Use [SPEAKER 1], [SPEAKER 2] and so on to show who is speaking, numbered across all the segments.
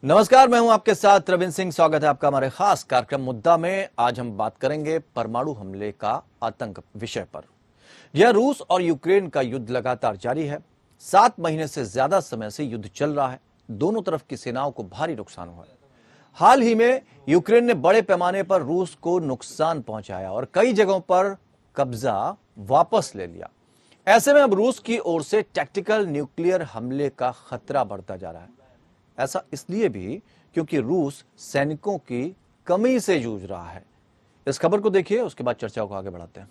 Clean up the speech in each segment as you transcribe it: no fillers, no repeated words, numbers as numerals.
[SPEAKER 1] नमस्कार, मैं हूं आपके साथ रविंद्र सिंह। स्वागत है आपका हमारे खास कार्यक्रम मुद्दा में। आज हम बात करेंगे परमाणु हमले का आतंक विषय पर। यह रूस और यूक्रेन का युद्ध लगातार जारी है। 7 महीने से ज्यादा समय से युद्ध चल रहा है। दोनों तरफ की सेनाओं को भारी नुकसान हुआ है। हाल ही में यूक्रेन ने बड़े पैमाने पर रूस को नुकसान पहुंचाया और कई जगहों पर कब्जा वापस ले लिया। ऐसे में अब रूस की ओर से टैक्टिकल न्यूक्लियर हमले का खतरा बढ़ता जा रहा है। ऐसा इसलिए भी क्योंकि रूस सैनिकों की कमी से जूझ रहा है। इस खबर को देखिए, उसके बाद चर्चा को आगे बढ़ाते हैं।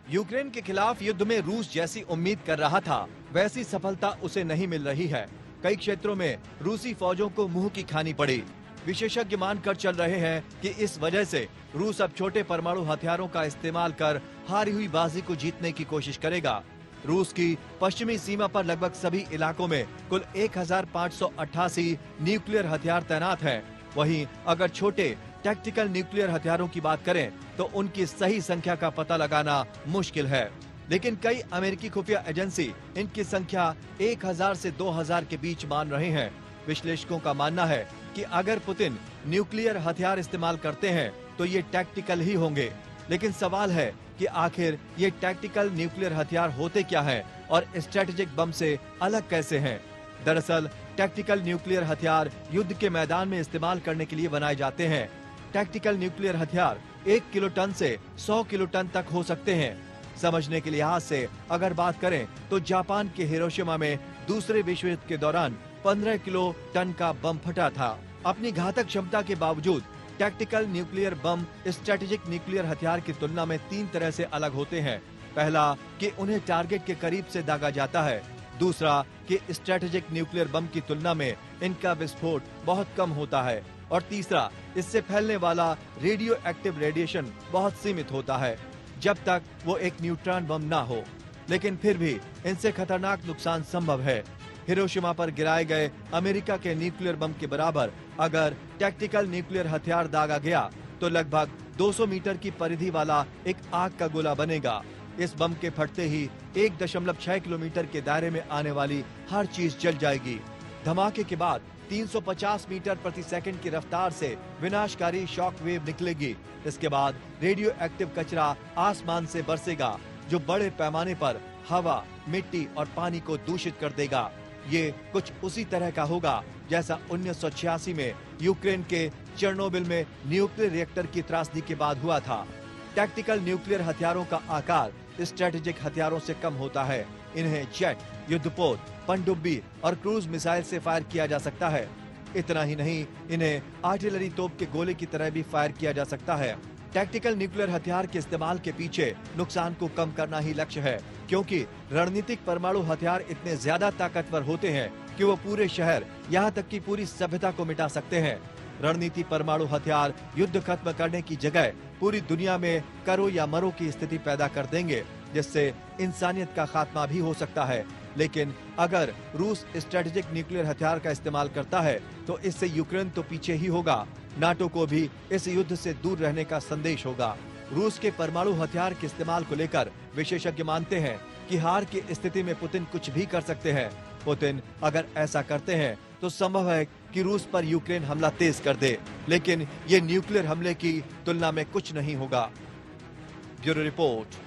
[SPEAKER 1] यूक्रेन के खिलाफ युद्ध में रूस जैसी उम्मीद कर रहा था, वैसी सफलता उसे नहीं मिल रही है। कई क्षेत्रों में रूसी फौजों को मुंह की खानी पड़ी। विशेषज्ञ मानकर चल रहे हैं कि इस वजह से रूस अब छोटे परमाणु हथियारों का इस्तेमाल कर हारी हुई बाजी को जीतने की कोशिश करेगा। रूस की पश्चिमी सीमा पर लगभग सभी इलाकों में कुल 1588 न्यूक्लियर हथियार तैनात हैं। वहीं अगर छोटे टैक्टिकल न्यूक्लियर हथियारों की बात करें तो उनकी सही संख्या का पता लगाना मुश्किल है। लेकिन कई अमेरिकी खुफिया एजेंसी इनकी संख्या 1000 से 2000 के बीच मान रहे हैं। विश्लेषकों का मानना है कि अगर पुतिन न्यूक्लियर हथियार इस्तेमाल करते हैं तो ये टैक्टिकल ही होंगे। लेकिन सवाल है कि आखिर ये टैक्टिकल न्यूक्लियर हथियार होते क्या हैं और स्ट्रेटेजिक बम से अलग कैसे हैं। दरअसल टैक्टिकल न्यूक्लियर हथियार युद्ध के मैदान में इस्तेमाल करने के लिए बनाए जाते हैं। टैक्टिकल न्यूक्लियर हथियार 1 किलोटन से 100 किलोटन तक हो सकते हैं। समझने के लिहाज से अगर बात करें तो जापान के हिरोशिमा में दूसरे विश्व युद्ध के दौरान 15 किलो टन का बम फटा था। अपनी घातक क्षमता के बावजूद tactical nuclear bomb strategic nuclear हथियार की तुलना में 3 तरह से अलग होते हैं। पहला कि उन्हें टारगेट के करीब से दागा जाता है। दूसरा कि स्ट्रेटेजिक न्यूक्लियर बम की तुलना में इनका विस्फोट बहुत कम होता है। और तीसरा, इससे फैलने वाला रेडियो एक्टिव रेडिएशन बहुत सीमित होता है, जब तक वो एक न्यूट्रॉन बम ना हो। लेकिन फिर भी इनसे खतरनाक नुकसान संभव है। हिरोशिमा पर गिराए गए अमेरिका के न्यूक्लियर बम के बराबर अगर टैक्टिकल न्यूक्लियर हथियार दागा गया तो लगभग 200 मीटर की परिधि वाला एक आग का गोला बनेगा। इस बम के फटते ही 1.6 किलोमीटर के दायरे में आने वाली हर चीज जल जाएगी। धमाके के बाद 350 मीटर प्रति सेकंड की रफ्तार से विनाशकारी शॉक वेव निकलेगी। इसके बाद रेडियो एक्टिव कचरा आसमान से बरसेगा, जो बड़े पैमाने पर हवा, मिट्टी और पानी को दूषित कर देगा। ये कुछ उसी तरह का होगा जैसा 1986 में यूक्रेन के चेरनोबिल में न्यूक्लियर रिएक्टर की त्रासदी के बाद हुआ था। टैक्टिकल न्यूक्लियर हथियारों का आकार स्ट्रेटेजिक हथियारों से कम होता है। इन्हें जेट, युद्धपोत, पनडुब्बी और क्रूज मिसाइल से फायर किया जा सकता है। इतना ही नहीं, इन्हें आर्टिलरी तोप के गोले की तरह भी फायर किया जा सकता है। टैक्टिकल न्यूक्लियर हथियार के इस्तेमाल के पीछे नुकसान को कम करना ही लक्ष्य है, क्योंकि रणनीतिक परमाणु हथियार इतने ज्यादा ताकतवर होते हैं कि वो पूरे शहर, यहाँ तक कि पूरी सभ्यता को मिटा सकते हैं। रणनीति परमाणु हथियार युद्ध खत्म करने की जगह पूरी दुनिया में करो या मरो की स्थिति पैदा कर देंगे, जिससे इंसानियत का खात्मा भी हो सकता है। लेकिन अगर रूस स्ट्रेटेजिक न्यूक्लियर हथियार का इस्तेमाल करता है तो इससे यूक्रेन तो पीछे ही होगा, नाटो को भी इस युद्ध से दूर रहने का संदेश होगा। रूस के परमाणु हथियार के इस्तेमाल को लेकर विशेषज्ञ मानते हैं कि हार की स्थिति में पुतिन कुछ भी कर सकते हैं। पुतिन अगर ऐसा करते हैं तो संभव है कि रूस पर यूक्रेन हमला तेज कर दे, लेकिन ये न्यूक्लियर हमले की तुलना में कुछ नहीं होगा। Bureau report.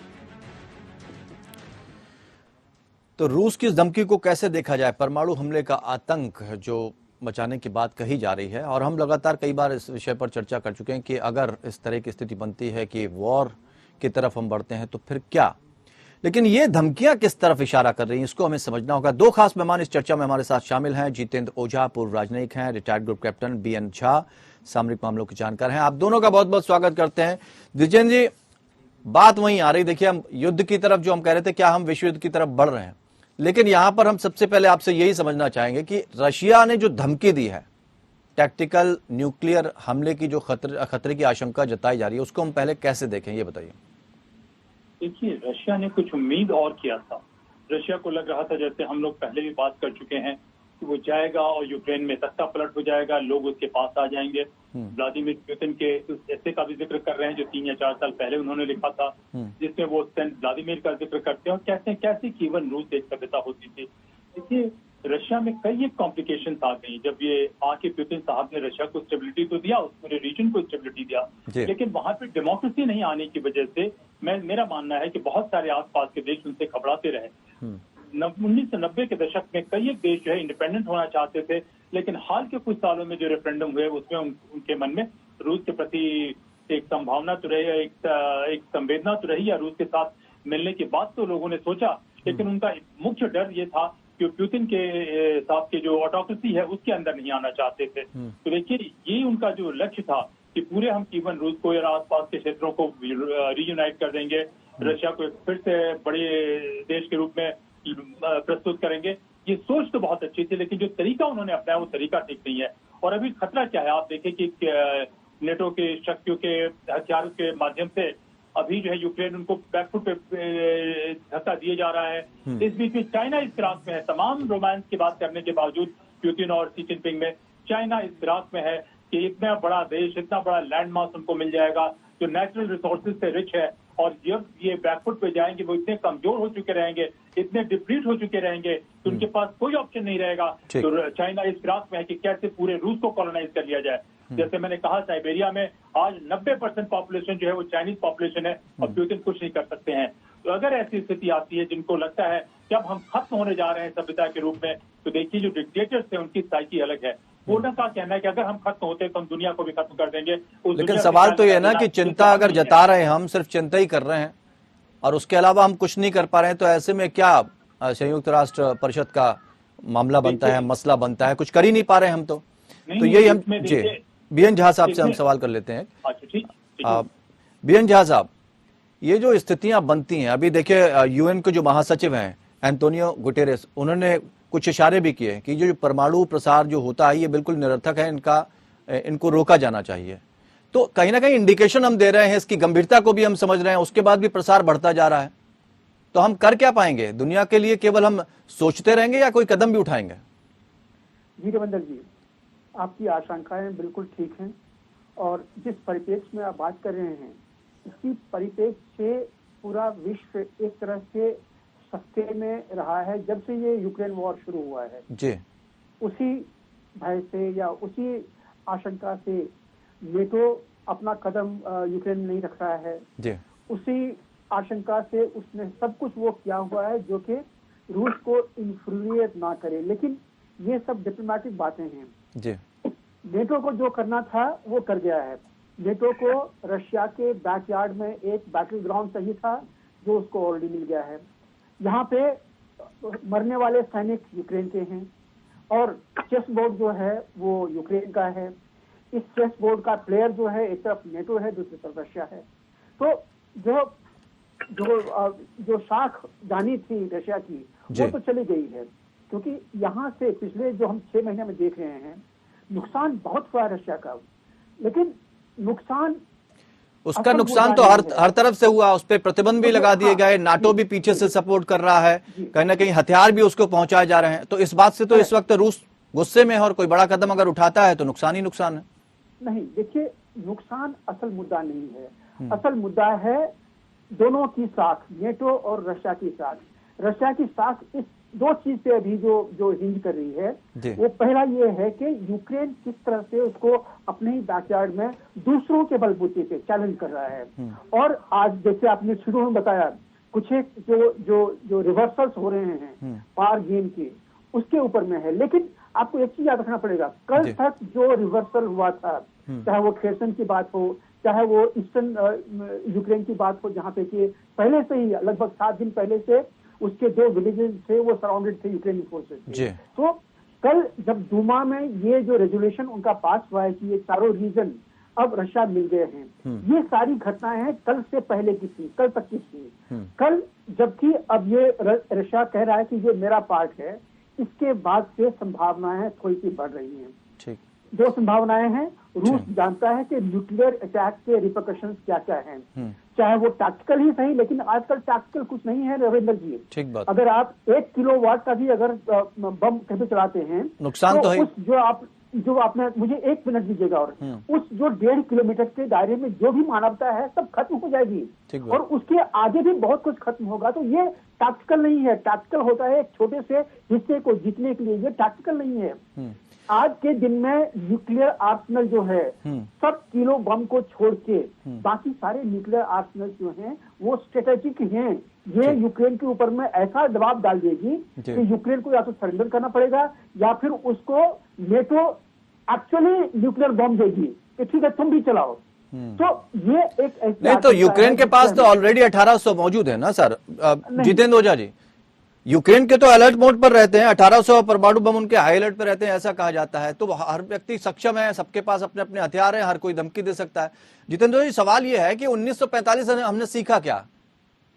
[SPEAKER 1] तो रूस की इस धमकी को कैसे देखा जाए? परमाणु हमले का आतंक जो मचाने की बात कही जा रही है, और हम लगातार कई बार इस विषय पर चर्चा कर चुके हैं कि अगर इस तरह की स्थिति बनती है कि वॉर की तरफ हम बढ़ते हैं तो फिर क्या। लेकिन ये धमकियां किस तरफ इशारा कर रही हैं, इसको हमें समझना होगा। 2 खास मेहमान इस चर्चा में हमारे साथ शामिल हैं। जितेंद्र ओझा पूर्व राजनयिक हैं, retired group captain, BN Jha सामरिक मामलों के जानकार हैं। आप दोनों का बहुत बहुत स्वागत करते हैं। जितेंद्र जी, बात वहीं आ रही, देखिए हम युद्ध की तरफ जो हम कह रहे थे, क्या हम विश्व युद्ध की तरफ बढ़ रहे हैं? लेकिन यहां पर हम सबसे पहले आपसे यही समझना चाहेंगे कि रशिया ने जो धमकी दी है, टैक्टिकल न्यूक्लियर हमले की जो खतरे की आशंका जताई जा रही है, उसको हम पहले कैसे देखें, ये बताइए।
[SPEAKER 2] देखिए, रशिया ने कुछ उम्मीद और किया था। रशिया को लग रहा था, जैसे हम लोग पहले भी बात कर चुके हैं, कि वो जाएगा और यूक्रेन में तख्ता पलट हो जाएगा, लोग उसके पास आ जाएंगे। व्लादिमीर पुतिन के उस ऐसे का भी जिक्र कर रहे हैं जो 3 या 4 साल पहले उन्होंने लिखा था, जिसमें वो सेंट व्लादिमीर का जिक्र करते हैं और कहते हैं कैसे कीवन रूस एक सभ्यता होती थी। देखिए, रशिया में कई एक कॉम्प्लिकेशन आ गई जब ये आके पुतिन साहब ने रशिया को स्टेबिलिटी तो दिया, उस पूरे रीजन को स्टेबिलिटी दिया, लेकिन वहां पे डेमोक्रेसी नहीं आने की वजह से मेरा मानना है कि बहुत सारे आसपास के देश उनसे घबराते रहे। 1990 के दशक में कई एक देश जो है इंडिपेंडेंट होना चाहते थे, लेकिन हाल के कुछ सालों में जो रेफरेंडम हुए उसमें उनके मन में रूस के प्रति एक संभावना तो रही, एक संवेदना तो रही, या रूस के साथ मिलने की बात तो लोगों ने सोचा, लेकिन उनका मुख्य डर ये था कि पुतिन के साथ के जो ऑटोक्रेसी है उसके अंदर नहीं आना चाहते थे। तो देखिए, ये उनका जो लक्ष्य था कि पूरे हम कीवन रूस को या आसपास के क्षेत्रों को रीयूनाइट कर देंगे, रशिया को फिर से बड़े देश के रूप में प्रस्तुत करेंगे। ये सोच तो बहुत अच्छी थी, लेकिन जो तरीका उन्होंने अपनाया वो तरीका ठीक नहीं है। और अभी खतरा क्या है, आप देखें कि नेटो के शक्तियों के हथियारों के माध्यम से अभी जो है यूक्रेन उनको बैकफुट पे धक्का दिए जा रहा है। इस बीच में चाइना इस फिराक में है, तमाम रोमांस की बात करने के बावजूद पुतिन और शी जिनपिंग में, चाइना इस फिराक में है कि इतना बड़ा देश, इतना बड़ा लैंड मास उनको मिल जाएगा जो नेचुरल रिसोर्सेज से रिच है, और जब ये बैकफुट पे जाएंगे वो इतने कमजोर हो चुके रहेंगे, इतने डिप्लीट हो चुके रहेंगे कि उनके पास कोई ऑप्शन नहीं रहेगा। तो चाइना इस फिराक में है कि कैसे पूरे रूस को कॉलोनाइज कर लिया जाए। जैसे मैंने कहा, साइबेरिया में आज 90% पॉपुलेशन जो है वो चाइनीज पॉपुलेशन है और पुतिन कुछ नहीं कर सकते हैं। तो अगर ऐसी स्थिति आती है जिनको लगता है कि अब हम खत्म होने जा रहे हैं सभ्यता के रूप में, तो देखिए जो डिक्टेटर्स हैं उनकी साइकी अलग है। पुतिन का कहना है कि अगर हम खत्म होते तो हम दुनिया को भी खत्म कर देंगे।
[SPEAKER 3] लेकिन सवाल तो ये ना कि चिंता अगर जता रहे हैं, हम सिर्फ चिंता ही कर रहे हैं और उसके अलावा हम कुछ नहीं कर पा रहे हैं, तो ऐसे में क्या संयुक्त राष्ट्र परिषद का मामला बनता है, मसला बनता है, कुछ कर ही नहीं पा रहे हम तो यही हम जी बीएन झा साहब से हम सवाल कर लेते हैं। बीएन झा साहब, ये जो स्थितियां बनती हैं, अभी देखिए यूएन के जो महासचिव हैं एंटोनियो गुटेरेस, उन्होंने कुछ इशारे भी किए कि जो परमाणु प्रसार जो होता है ये बिल्कुल निरर्थक है, इनको रोका जाना चाहिए। तो कहीं ना कहीं इंडिकेशन हम दे रहे हैं, इसकी गंभीरता को भी हम समझ रहे हैं, उसके बाद भी प्रसार बढ़ता जा रहा है। तो हम कर क्या पाएंगे दुनिया के लिए? केवल हम सोचते रहेंगे या कोई कदम भी उठाएंगे?
[SPEAKER 4] जी रविंदर जी, आपकी आशंकाएं बिल्कुल ठीक हैं और जिस परिप्रेक्ष्य में आप बात कर रहे हैं, इसी परिप्रेक्ष्य से पूरा विश्व एक तरह से सस्ते में रहा है जब से ये यूक्रेन वॉर शुरू हुआ है
[SPEAKER 3] जी।
[SPEAKER 4] उसी भय से या उसी आशंका से नेटो अपना कदम यूक्रेन में नहीं रख रहा है
[SPEAKER 3] जी।
[SPEAKER 4] उसी आशंका से उसने सब कुछ वो किया हुआ है जो कि रूस को इन्फ्लुएंस ना करे। लेकिन ये सब डिप्लोमेटिक बातें हैं
[SPEAKER 3] जी।
[SPEAKER 4] नेटो को जो करना था वो कर गया है। नेटो को रशिया के बैकयार्ड में एक बैटल ग्राउंड चाहिए था जो उसको ऑलरेडी मिल गया है। यहाँ पे मरने वाले सैनिक यूक्रेन के हैं और चेस बोर्ड जो है वो यूक्रेन का है। इस चेस बोर्ड का प्लेयर जो है एक तरफ नेटो है, दूसरी तरफ रशिया है। तो जो जो जो शाख जानी थी रशिया की वो तो चली गई है, क्योंकि यहाँ से पिछले जो हम 6 महीने में देख रहे हैं नुकसान बहुत हुआ रशिया का। लेकिन
[SPEAKER 3] उसका नुकसान तो हर तरफ से हुआ, उस पर प्रतिबंध भी लगा दिए गए, नाटो भी पीछे से सपोर्ट कर रहा है, कहीं ना कहीं हथियार भी उसको पहुंचाए जा रहे हैं। तो इस बात से तो इस वक्त रूस गुस्से में है और कोई बड़ा कदम अगर उठाता है तो नुकसान ही नुकसान है। नहीं,
[SPEAKER 4] देखिए, नुकसान असल मुद्दा नहीं है। असल मुद्दा है दोनों की साख, नेटो और रशिया की साख। रशिया की साख इस 2 चीज पे अभी जो हिंज कर रही है वो पहला ये है कि यूक्रेन किस तरह से उसको अपने ही बैकयार्ड में दूसरों के बलबूते पे चैलेंज कर रहा है। और आज जैसे आपने शुरू में बताया कुछ एक जो रिवर्सल्स हो रहे हैं पार गेम के, उसके ऊपर में है। लेकिन आपको एक चीज याद रखना पड़ेगा, कल तक जो रिवर्सल हुआ था, चाहे वो खेरसन की बात हो, चाहे वो ईस्टर्न यूक्रेन की बात हो, जहाँ पे कि पहले से ही लगभग 7 दिन पहले से उसके 2 विलेजेस थे वो सराउंडेड थे यूक्रेनी फोर्सेस। तो कल जब डूमा में ये जो रेजोल्यूशन उनका पास हुआ है कि ये चारों रीजन अब रशिया मिल गए हैं, ये सारी घटनाएं हैं कल से पहले की थी, कल तक की थी। कल जबकि अब ये रशिया कह रहा है कि ये मेरा पार्ट है, इसके बाद से संभावनाएं थोड़ी सी बढ़ रही हैं। दो संभावनाएं हैं। रूस जानता है कि न्यूक्लियर अटैक के रिपरकशंस क्या क्या हैं, चाहे वो टैक्टिकल ही सही, लेकिन आजकल टैक्टिकल कुछ नहीं है रविंद्र जी।
[SPEAKER 3] ठीक बात।
[SPEAKER 4] अगर आप 1 किलोवाट का भी अगर बम कहीं पे चलाते हैं,
[SPEAKER 3] नुकसान तो है।
[SPEAKER 4] उस जो आपने मुझे 1 मिनट दीजिएगा, और उस जो 1.5 किलोमीटर के दायरे में जो भी मानवता है सब खत्म हो जाएगी, और उसके आगे भी बहुत कुछ खत्म होगा। तो ये टैक्टिकल नहीं है। टैक्टिकल होता है एक छोटे से हिस्से को जीतने के लिए, ये टैक्टिकल नहीं है। आज के दिन में न्यूक्लियर आर्सेनल जो है, सब किलो बम को छोड़ के बाकी सारे न्यूक्लियर आर्सेनल जो हैं वो स्ट्रेटेजिक हैं। ये यूक्रेन के ऊपर में ऐसा दबाव डाल देगी कि यूक्रेन को या तो सरेंडर करना पड़ेगा या फिर उसको नेटो एक्चुअली न्यूक्लियर बम देगी कि ठीक है तुम भी चलाओ। तो ये एक
[SPEAKER 3] नहीं, तो यूक्रेन के पास तो ऑलरेडी 1800 मौजूद है ना सर। जितेंद्र ओझा जी, यूक्रेन के तो अलर्ट मोड पर रहते हैं, 1800 परमाणु बम उनके हाई अलर्ट पर रहते हैं, ऐसा कहा जाता है। तो हर व्यक्ति सक्षम है, सबके पास अपने अपने हथियार हैं, हर कोई धमकी दे सकता है। जितेंद्र जी, सवाल यह है कि 1945 में हमने सीखा क्या?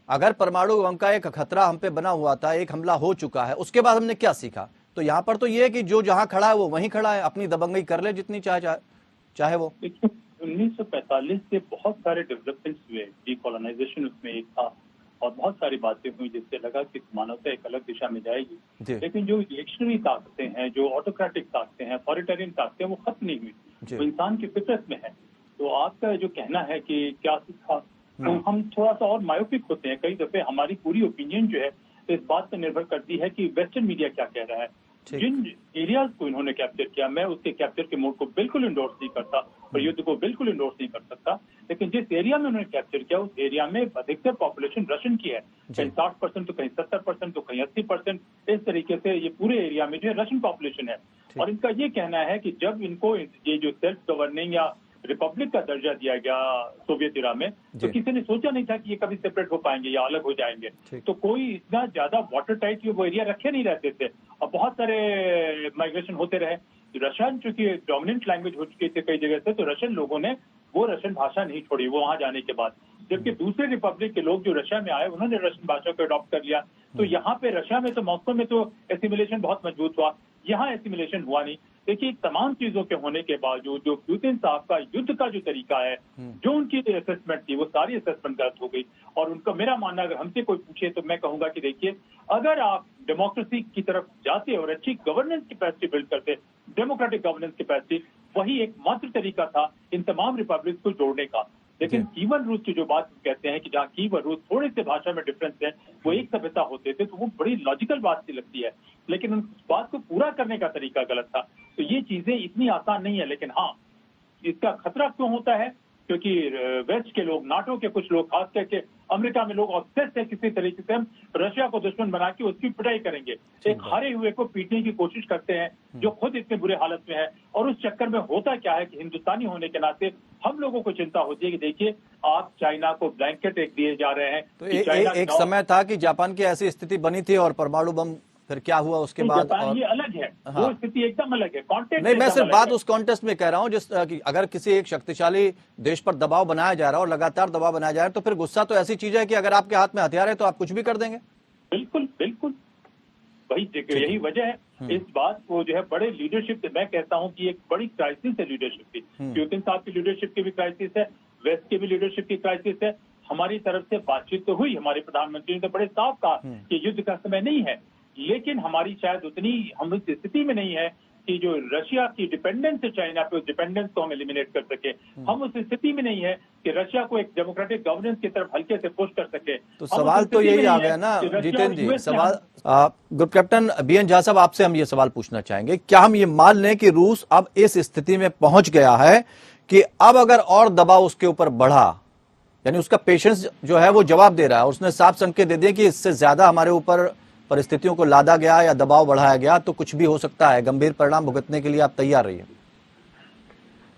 [SPEAKER 3] अगर परमाणु बम का एक खतरा हम पे बना हुआ था, एक हमला हो चुका है, उसके बाद हमने क्या सीखा? तो यहाँ पर तो ये है कि जो जहां खड़ा है वो वहीं खड़ा है, अपनी दबंगई कर ले जितनी चाहे वो।
[SPEAKER 2] 1945 से बहुत सारे डेवलपमेंट्स हुए, डीकोलोनाइजेशन उसमें एक था, और बहुत सारी बातें हुई जिससे लगा कि मानवता एक अलग दिशा में जाएगी। लेकिन जो रिएक्शनरी ताकतें हैं, जो ऑटोक्रेटिक ताकतें हैं, अथॉरिटेरियन ताकतें, वो खत्म नहीं हुई, वो इंसान की फितरत में है। तो आपका जो कहना है कि क्या सीखा, तो हम थोड़ा सा और मायोपिक होते हैं। कई दफे हमारी पूरी ओपिनियन जो है इस बात पर निर्भर करती है कि वेस्टर्न मीडिया क्या कह रहा है। जिन एरियाज को इन्होंने कैप्चर किया, मैं उसके कैप्चर के मोड को बिल्कुल इंडोर्स नहीं करता और युद्ध को बिल्कुल इंडोर्स नहीं कर सकता, लेकिन जिस एरिया में उन्होंने कैप्चर किया उस एरिया में अधिकतर पॉपुलेशन रशियन की है। कहीं 60% तो कहीं 70% तो कहीं 80%, इस तरीके से ये पूरे एरिया में जो है रशियन पॉपुलेशन है। और इनका ये कहना है कि जब इनको ये जो सेल्फ गवर्निंग या रिपब्लिक का दर्जा दिया गया सोवियत इरा में, तो किसी ने सोचा नहीं था कि ये कभी सेपरेट हो पाएंगे या अलग हो जाएंगे। तो कोई इतना ज्यादा वाटर टाइट वो एरिया रखे नहीं रहते थे और बहुत सारे माइग्रेशन होते रहे। रशियन चूंकि डोमिनेंट लैंग्वेज हो चुकी थी कई जगह से, तो रशियन लोगों ने वो रशियन भाषा नहीं छोड़ी वो वहां जाने के बाद। जबकि दूसरे रिपब्लिक के लोग जो रशिया में आए उन्होंने रशियन भाषा को अडॉप्ट कर लिया। तो यहाँ पे रशिया में तो मॉस्को में तो एसिमिलेशन बहुत मजबूत हुआ, यहाँ एसिमिलेशन हुआ नहीं। देखिए, तमाम चीजों के होने के बावजूद जो पुतिन साहब का युद्ध का जो तरीका है, जो उनकी असेसमेंट थी, वो सारी असेसमेंट गलत हो गई। और उनका मेरा मानना, अगर हमसे कोई पूछे तो मैं कहूंगा कि देखिए, अगर आप डेमोक्रेसी की तरफ जाते और अच्छी गवर्नेंस कैपेसिटी बिल्ड करते, डेमोक्रेटिक गवर्नेंस कैपेसिटी, वही एक मात्र तरीका था इन तमाम रिपब्लिक को जोड़ने का। लेकिन कीवन रूस की जो बात कहते हैं कि जहाँ कीव और रूस थोड़े से भाषा में डिफरेंस है, वो एक सभ्यता होते थे, तो वो बड़ी लॉजिकल बात सी लगती है, लेकिन उस बात को पूरा करने का तरीका गलत था। तो ये चीजें इतनी आसान नहीं है। लेकिन हाँ, इसका खतरा क्यों होता है? क्योंकि वेस्ट के लोग, नाटो के कुछ लोग, खास करके अमेरिका में लोग ऑब्सेस्ड है किसी तरीके से हम रशिया को दुश्मन बना के उसकी पिटाई करेंगे। एक हारे हुए को पीटने की कोशिश करते हैं जो खुद इतने बुरे हालत में है। और उस चक्कर में होता क्या है कि हिंदुस्तानी होने के नाते हम लोगों को चिंता होती है कि देखिए, आप चाइना को ब्लैंकेट एक दिए जा रहे हैं।
[SPEAKER 3] तो एक समय था कि जापान की ऐसी स्थिति बनी थी और परमाणु बम, फिर क्या हुआ उसके बाद?
[SPEAKER 2] और ये अलग है, हाँ। वो स्थिति एकदम अलग है, कॉन्टेक्स्ट
[SPEAKER 3] नहीं, मैं सिर्फ बात उस कॉन्टेक्स्ट में कह रहा हूं जिस कि अगर किसी एक शक्तिशाली देश पर दबाव बनाया जा रहा है और लगातार दबाव बनाया जा रहा है, तो फिर गुस्सा तो ऐसी चीज है कि अगर आपके हाथ में हथियार है तो आप कुछ भी कर देंगे।
[SPEAKER 2] बिल्कुल बिल्कुल, वही यही वजह है। इस बात को जो है बड़े लीडरशिप से, मैं कहता हूं कि एक बड़ी क्राइसिस है लीडरशिप की। पुतिन साहब की लीडरशिप की भी क्राइसिस है, वेस्ट की भी लीडरशिप की क्राइसिस है। हमारी तरफ से बातचीत तो हुई, हमारे प्रधानमंत्री ने तो बड़े साफ कहा कि युद्ध का समय नहीं है, लेकिन हमारी शायद उतनी हम उस स्थिति में नहीं है कि जो रशिया की डिपेंडेंस है चाइना पे, उस डिपेंडेंस को हम एलिमिनेट कर सके। हम उस स्थिति में नहीं है कि रशिया को एक डेमोक्रेटिक गवर्नेंस की तरफ हल्के से पुश कर सके।
[SPEAKER 3] तो सवाल तो यही आ गया ना जितेंद्र जी, सवाल ग्रुप कैप्टन बीएन झा साहब, आपसे हम ये सवाल पूछना चाहेंगे, क्या हम ये मान लें कि रूस अब इस स्थिति में पहुंच गया है कि अब अगर और दबाव उसके ऊपर बढ़ा, यानी उसका पेशेंस जो है वो जवाब दे रहा है, उसने साफ संकेत दे दिया कि इससे ज्यादा हमारे ऊपर परिस्थितियों को लादा गया या दबाव बढ़ाया गया तो कुछ भी हो सकता है, गंभीर परिणाम भुगतने के लिए आप तैयार रहिए?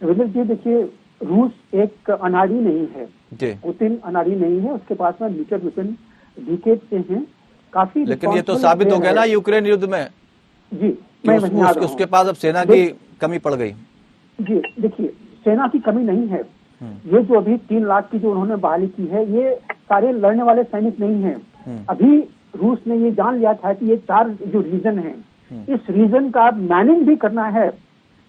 [SPEAKER 4] रविंद्र जी, देखिए, रूस एक अनाड़ी नहीं है, पुतिन अनाड़ी नहीं है, उसके पास में न्यूक्लियर वेपन डिकेड से हैं काफी।
[SPEAKER 3] लेकिन ये तो साबित हो गया ना यूक्रेन युद्ध में
[SPEAKER 4] जी,
[SPEAKER 3] उसके पास अब सेना की कमी पड़ गई।
[SPEAKER 4] जी देखिए, सेना की कमी नहीं है। ये जो अभी 3 लाख की जो उन्होंने बहाली की है, ये सारे लड़ने वाले सैनिक नहीं है। अभी रूस ने ये जान लिया था कि ये 4 जो रीजन हैं, इस रीजन का मैनेज भी करना है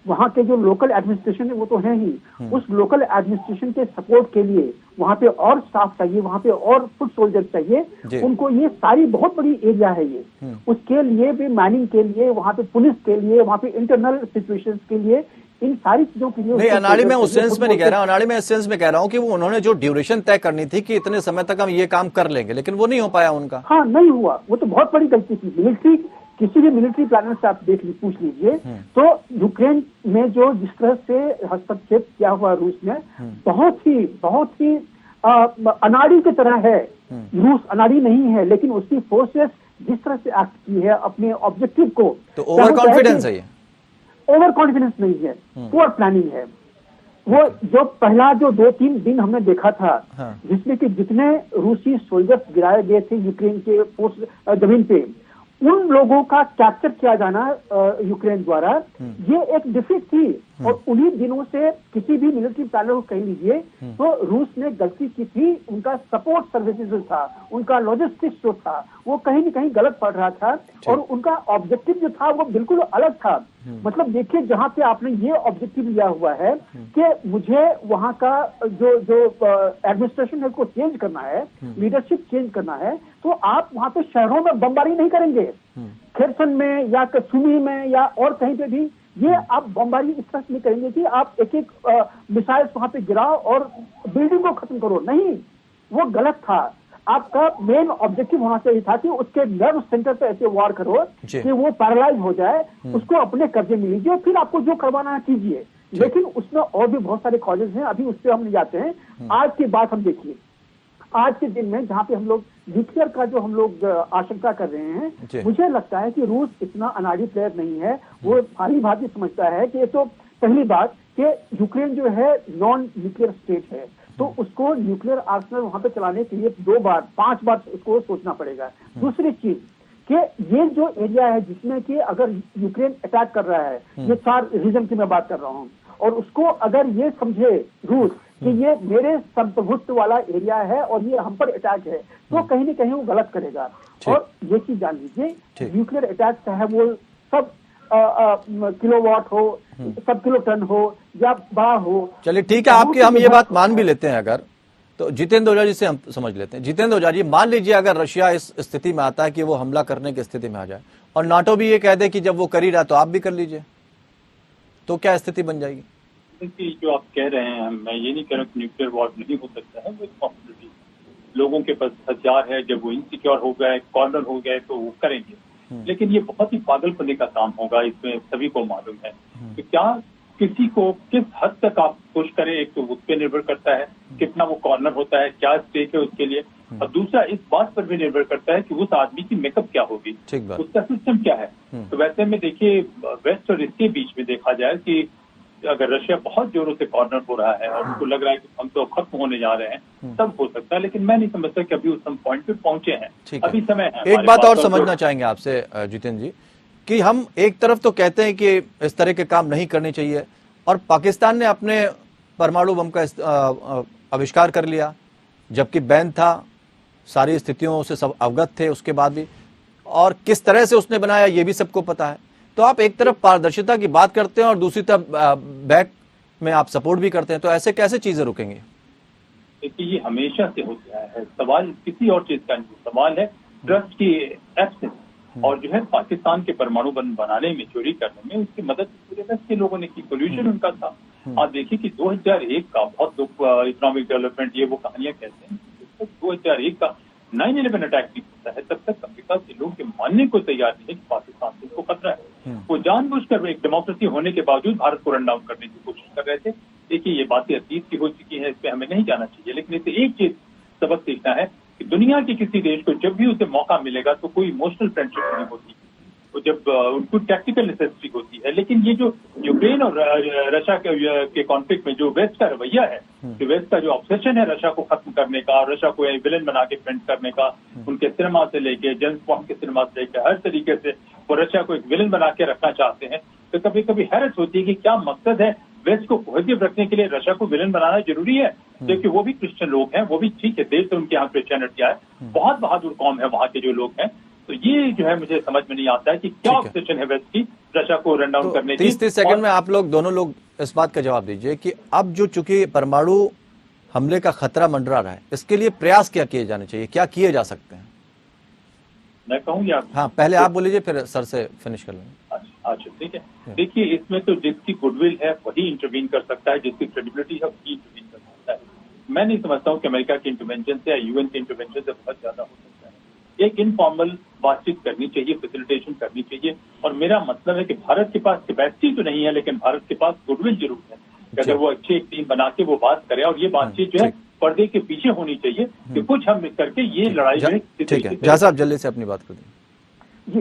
[SPEAKER 4] वहाँ के जो लोकल एडमिनिस्ट्रेशन है वो तो है ही, उस लोकल एडमिनिस्ट्रेशन के सपोर्ट के लिए वहाँ पे और स्टाफ चाहिए, वहाँ पे और फुट सोल्जर चाहिए उनको। ये सारी बहुत बड़ी एरिया है ये, उसके लिए भी मैनिंग के लिए, वहाँ पे पुलिस के लिए, वहाँ पे इंटरनल सिचुएशंस के लिए, इन सारी चीजों के लिए।
[SPEAKER 3] नहीं, अनाड़ी में उस सेंस में नहीं कह रहा हूं, अनाड़ी में इस सेंस में कह रहा हूं कि वो उन्होंने जो ड्यूरेशन तय करनी थी कि इतने समय तक हम ये काम कर लेंगे, लेकिन वो नहीं हो पाया उनका।
[SPEAKER 4] हाँ, नहीं हुआ, वो तो बहुत बड़ी गलती थी। मिलिट्री, किसी भी मिलिट्री प्लानर से आप पूछ लीजिए तो यूक्रेन में जो जिस तरह से हस्तक्षेप किया हुआ रूस ने, बहुत ही अनाड़ी की तरह है। रूस अनाड़ी नहीं है, लेकिन उसकी फोर्सेस जिस तरह से एक्ट की है अपने ऑब्जेक्टिव को,
[SPEAKER 3] तो ओवर कॉन्फिडेंस है ये,
[SPEAKER 4] ओवर कॉन्फिडेंस नहीं है, पुअर प्लानिंग है। वो जो पहला जो 2-3 दिन हमने देखा था, जिसमें कि जितने रूसी सोल्जर्स गिराए गए थे यूक्रेन के फोर्स जमीन पे, उन लोगों का कैप्चर किया जाना यूक्रेन द्वारा, ये एक डिफीट थी। और उन्हीं दिनों से किसी भी मिलिट्री प्लानर को कह लीजिए तो रूस ने गलती की थी। उनका सपोर्ट सर्विसेज जो था, उनका लॉजिस्टिक्स जो था, वो कहीं न कहीं गलत पड़ रहा था, और उनका ऑब्जेक्टिव जो था वो बिल्कुल अलग था। मतलब देखिए, जहां पे आपने ये ऑब्जेक्टिव लिया हुआ है कि मुझे वहां का जो एडमिनिस्ट्रेशन है उसको चेंज करना है, लीडरशिप चेंज करना है, तो आप वहां पे शहरों में बमबारी नहीं करेंगे, खेरसन में या सुमी में या और कहीं पे भी ये आप बमबारी इस तरह से नहीं करेंगे कि आप एक मिसाइल्स वहां पे गिराओ और बिल्डिंग को खत्म करो। नहीं, वो गलत था। आपका मेन ऑब्जेक्टिव वहां से ये था कि उसके नर्व सेंटर पे ऐसे वार करो कि वो पैरालाइज हो जाए, उसको अपने कब्जे में लीजिए, फिर आपको जो करवाना कीजिए। लेकिन उसमें और भी बहुत सारे कॉजेज हैं, अभी उस पर हम नहीं जाते हैं। आज की बात हम देखिए, आज के दिन में जहाँ पे हम लोग न्यूक्लियर का जो हम लोग आशंका कर रहे हैं, मुझे लगता है कि रूस इतना अनाड़ी प्लेयर नहीं है। वो भारी भांति समझता है कि ये तो पहली बात कि यूक्रेन जो है नॉन न्यूक्लियर स्टेट है, तो उसको न्यूक्लियर आर्सेनल वहां पे चलाने के लिए 2 बार 5 बार उसको सोचना पड़ेगा। दूसरी चीज कि ये जो एरिया है जिसमें कि अगर यूक्रेन अटैक कर रहा है, ये 4 रीजन की मैं बात कर रहा हूँ, और उसको अगर ये समझे रूस कि ये मेरे संप्रभुत्व वाला एरिया है और ये हम पर अटैक है, तो कहीं न कहीं वो गलत करेगा। और ये चीज जान लीजिए, न्यूक्लियर अटैक चाहे वो सब किलोवाट हो, सब किलो टन हो या बड़ा हो।
[SPEAKER 3] चलिए ठीक है, आपकी हम ये बात मान भी लेते हैं। अगर तो जितेंद्र ओझा जी से हम समझ लेते हैं। जितेंद्र ओझा जी, मान लीजिए अगर रशिया इस स्थिति में आता है कि वो हमला करने की स्थिति में आ जाए, और नाटो भी ये कह दे कि जब वो कर ही रहा तो आप भी कर लीजिए, तो क्या स्थिति बन जाएगी?
[SPEAKER 2] जो आप कह रहे हैं, मैं ये नहीं कह रहा कि न्यूक्लियर वॉर नहीं हो सकता है, वो एक पॉसिबिलिटी। लोगों के पास हथियार है, जब वो इनसिक्योर हो गए, कॉर्नर हो गए, तो वो करेंगे। लेकिन ये बहुत ही पागलपने का काम होगा, इसमें सभी को मालूम है। तो क्या किसी को किस हद तक आप पुश करें, एक तो उस पर निर्भर करता है कितना वो कॉर्नर होता है, क्या स्टेक है उसके लिए, और दूसरा इस बात पर भी निर्भर करता है कि उस आदमी की मेकअप क्या होगी, उसका सिस्टम क्या है। तो वैसे में देखिए, वेस्ट और इसके बीच में देखा जाए कि अगर रशिया बहुत जोरों से कॉर्नर हो रहा है और उनको लग रहा है कि हम तो खत्म होने जा रहे हैं, तब हो सकता है। लेकिन मैं नहीं समझता कि अभी उस पॉइंट पे पहुंचे हैं, अभी समय है।
[SPEAKER 3] एक बात और समझना चाहेंगे आपसे जितेंद्र जी, कि हम एक तरफ तो कहते हैं कि इस तरह के काम नहीं करने चाहिए, और पाकिस्तान ने अपने परमाणु बम का आविष्कार कर लिया, जबकि बैन था, सारी स्थितियों से सब अवगत थे उसके बाद भी, और किस तरह से उसने बनाया ये भी सबको पता है। तो आप एक तरफ पारदर्शिता की बात करते हैं और दूसरी तरफ बैक में आप सपोर्ट भी करते हैं, तो ऐसे कैसे चीजें रुकेंगी?
[SPEAKER 2] देखिए, ये हमेशा से होता है। सवाल किसी और चीज का नहीं, सवाल है ट्रस्ट की एब्सेंस। और जो है पाकिस्तान के परमाणु बम बनाने में, चोरी करने में उसकी मदद पूरे वेस्ट के लोगों ने की, सोल्यूशन उनका था। आप देखिए कि 2001 का बहुत लोग इकोनॉमिक डेवलपमेंट ये वो कहानियां कहते हैं, 2001 का 9/11 अटैक नहीं होता है तब तक अमेरिका के लोग ये मानने को तैयार नहीं है कि पाकिस्तान से इसको खतरा है। वो जानबूझकर एक डेमोक्रेसी होने के बावजूद भारत को रन डाउन करने की कोशिश कर रहे थे। देखिए, ये बातें अतीत की हो चुकी है, इस पे हमें नहीं जाना चाहिए। लेकिन इससे एक चीज सबक सीखना है कि दुनिया के किसी देश को जब भी उसे मौका मिलेगा तो कोई इमोशनल फ्रेंडशिप नहीं होती, तो जब उनको टैक्टिकल नेसेसिटी होती है। लेकिन ये जो यूक्रेन और रशिया के कॉन्फ्लिक्ट में जो वेस्ट का रवैया है, जो वेस्ट का जो ऑब्सेशन है रशिया को खत्म करने का, रशिया को विलेन बना के पेंट करने का, उनके सिनेमा से लेके जेम्स बॉन्ड के सिनेमा से लेके हर तरीके से वो रशिया को एक विलेन बना के रखना चाहते हैं। तो कभी कभी हैरत होती है कि क्या मकसद है वेस्ट को पॉजिटिव रखने के लिए रशिया को विलेन बनाना जरूरी है, क्योंकि वो भी क्रिश्चियन लोग हैं, वो भी ठीक है, देश से उनके यहाँ क्रिश्चियनिटी है, बहुत बहादुर कौम है वहाँ के जो लोग हैं। तो ये जो है मुझे समझ में नहीं आता है कि क्या ऑब्सेशन है वेस्ट की रशिया को रन डाउन करने की।
[SPEAKER 3] 30 सेकंड में आप लोग दोनों लोग इस बात का जवाब दीजिए कि अब जो चूंकि परमाणु हमले का खतरा मंडरा रहा है, इसके लिए प्रयास क्या किए जाने चाहिए, क्या किए जा सकते हैं?
[SPEAKER 2] मैं कहूँ या
[SPEAKER 3] हाँ, पहले आप बोलीजिए, फिर सर से फिनिश कर लेंगे।
[SPEAKER 2] अच्छा ठीक है। देखिए, इसमें तो जिसकी गुडविल है वही इंटरवीन कर सकता है, जिसकी क्रेडिबिलिटी है वही इंटरवीन कर सकता है। मैं नहीं समझता हूँ कि अमेरिका के इंटरवेंशन से या यूएन के इंटरवेंशन से बहुत ज्यादा हो सकता है। एक इनफॉर्मल बातचीत करनी चाहिए, फैसिलिटेशन करनी चाहिए। और मेरा मतलब है कि भारत के पास कैपेसिटी तो नहीं है, लेकिन भारत के पास गुडविल जरूर है। अगर वो अच्छी एक टीम बना के वो बात करे, और ये बातचीत जो है पर्दे के पीछे होनी चाहिए कि कुछ हम करके ये लड़ाई में।
[SPEAKER 3] ठीक है, जहाँ साहब जल्दी से अपनी बात कर दीजिए।
[SPEAKER 4] जी,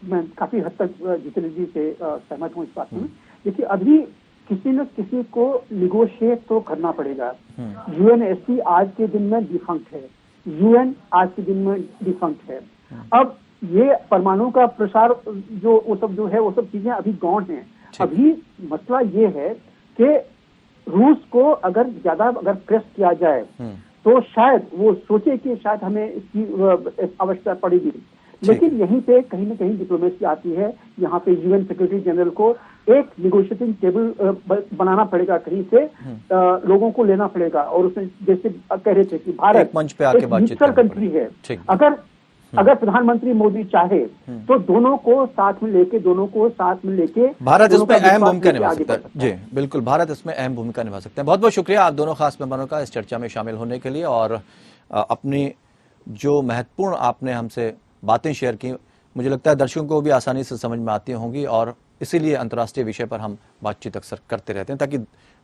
[SPEAKER 4] मैं काफी हद तक जितेंद्र जी से सहमत हूँ इस बात में। देखिए, अभी किसी न किसी को निगोशिएट तो करना पड़ेगा। यूएनएससी आज के दिन में डिफंक्ट है, यूएन आज के दिन में डिफंक्ट है। अब ये परमाणु का प्रसार जो वो सब चीजें अभी गौण हैं। अभी मसला ये है कि रूस को अगर ज्यादा प्रेस किया जाए तो शायद वो सोचे कि शायद हमें इसकी आवश्यकता पड़ेगी। लेकिन यहीं पे कहीं न कहीं डिप्लोमेसी आती है। यहाँ पे यूएन सेक्रेटरी जनरल को एक निगोशिएटिंग टेबल बनाना पड़ेगा, कहीं से लोगों को लेना पड़ेगा। और उसमें जैसे कह रहे थे कि भारत
[SPEAKER 3] मंच पे आके बातचीत
[SPEAKER 4] कंट्री है। अगर प्रधानमंत्री मोदी चाहे तो दोनों को साथ में लेके
[SPEAKER 3] भारत इसमें अहम भूमिका निभा सकता है। जी बिल्कुल, भारत इसमें अहम भूमिका निभा सकते हैं। बहुत बहुत शुक्रिया आप दोनों खास मेहमानों का इस चर्चा में शामिल होने के लिए, और अपनी जो महत्वपूर्ण आपने हमसे बातें शेयर की, मुझे लगता है दर्शकों को भी आसानी से समझ में आती होंगी। और इसीलिए अंतर्राष्ट्रीय विषय पर हम बातचीत अक्सर करते रहते हैं, ताकि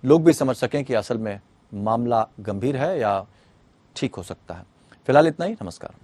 [SPEAKER 3] लोग भी समझ सकें कि असल में मामला गंभीर है या ठीक हो सकता है। फिलहाल इतना ही, नमस्कार।